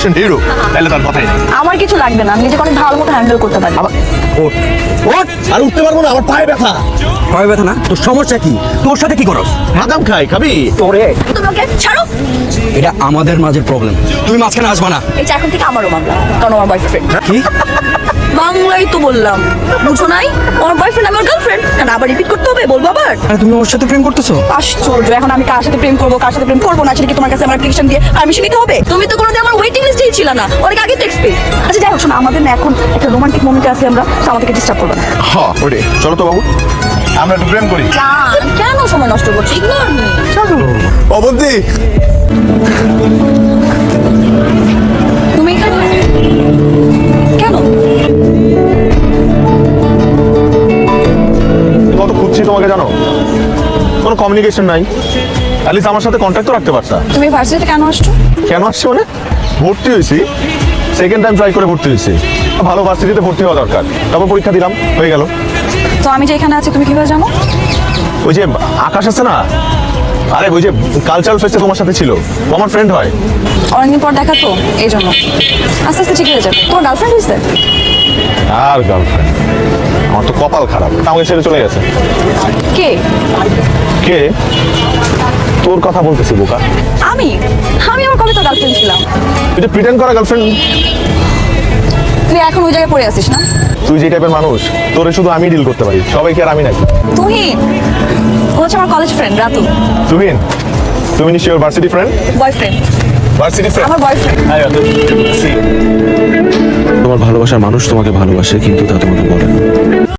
Action hero, তাহলে তার কথাই নেই। আমার কিছু লাগবে না, আমি নিজেকে অনেক ভালো মতো হ্যান্ডেল করতে পারি। ওঠ ওঠ, আর উঠতে পারবো না, আমার পায়ে ব্যথা। ভয় ব্যথা না, তোর সমস্যা কি? তোর সাথে কি করস? বাদাম খাই, খাবি? তোরে তুমি ওকে ছাড়ো। এটা আমাদের মাঝের প্রবলেম, তুমি মাঝখানে আসবা না। এটা এখন থেকে আমারও মামলা, কারণ আমার বয়ফ্রেন্ড। কি? বাংলাই তো বললাম, বুঝো নাই? আমার বয়ফ্রেন্ড আমার গার্লফ্রেন্ড, কেন আবার রিপিট করতে হবে? বলবো আবার? আরে তুমি ওর সাথে প্রেম করতেছো? আশ্চর্য, এখন আমি কার সাথে প্রেম করবো কার সাথে প্রেম করবো না সেটা কি তোমার কাছে আমার অ্যাপ্লিকেশন দিয়ে পারমিশন নিতে হবে? তুমি তো কোনোদিন আমার ওয়েটিং লিস্টেই ছিল না, অনেক আগে টেক্সট পেয়ে। আচ্ছা যাই হোক, শোনো, আমাদের না এখন একটা রোমান্টিক মোমেন্টে আছি আমরা, তো আমাদেরকে ডিস্টার্ব করবে না। হ্যাঁ ওরে, চলো তো বাবু, আমরা একটু প্রেম করি। জান, কেন সময় নষ্ট করছি? Ignore me. অবন্তি, তুমি এখানে কেন? কত খুঁজছি তোমাকে জানো? কোনো কমিউনিকেশন নাই, অ্যাটলিস্ট আমার সাথে কন্ট্যাক্ট তো রাখতে পারতা। তুমি ভার্সিটিতে কেন আসছো? কেন আসছে মানে? ভর্তি হয়েছি, সেকেন্ড টাইম ট্রাই করে ভর্তি হয়েছি। ভালো ভার্সিটিতে ভর্তি হওয়া দরকার, তারপর পরীক্ষা দিলাম, হয়ে গেল। তো আমি যে এখানে আছি তুমি কিভাবে জানো? ওই যে আকাশ আছে না, আরে ওই যে কালচারাল ফেস্টে তোমার সাথে ছিল, ও আমার ফ্রেন্ড হয়। অনেকদিন পর দেখা তো, এই জন্য। আস্তে আস্তে ঠিক হয়ে যাবে। তোমার গার্লফ্রেন্ড হয়েছে? আর গার্লফ্রেন্ড? আমার তো কপাল খারাপ, আমাকে ছেড়ে চলে গেছে। কে? কে? তোর কথা বলতেছি বোকা। আমি আমি আমার কবে তো গার্লফ্রেন্ড ছিলাম। তুই যে প্রিটেন্ড করা গার্লফ্রেন্ড। তুই এখন ওই জায়গায় পড়ে আছিস না? তুই যে টাইপের মানুষ, তোরে শুধু আমি ডিল করতে পারি, সবাই কি আর আমি নাকি? তুহিন, ও হচ্ছে আমার কলেজ ফ্রেন্ড রাতুল। তুহিন, তুমি নিশ্চয়ই ওর varsity friend? Boyfriend, varsity friend? আমার বয়ফ্রেন্ড। তোমার ভালোবাসার মানুষ তোমাকে ভালোবাসে, কিন্তু তা তোমাকে বলে না।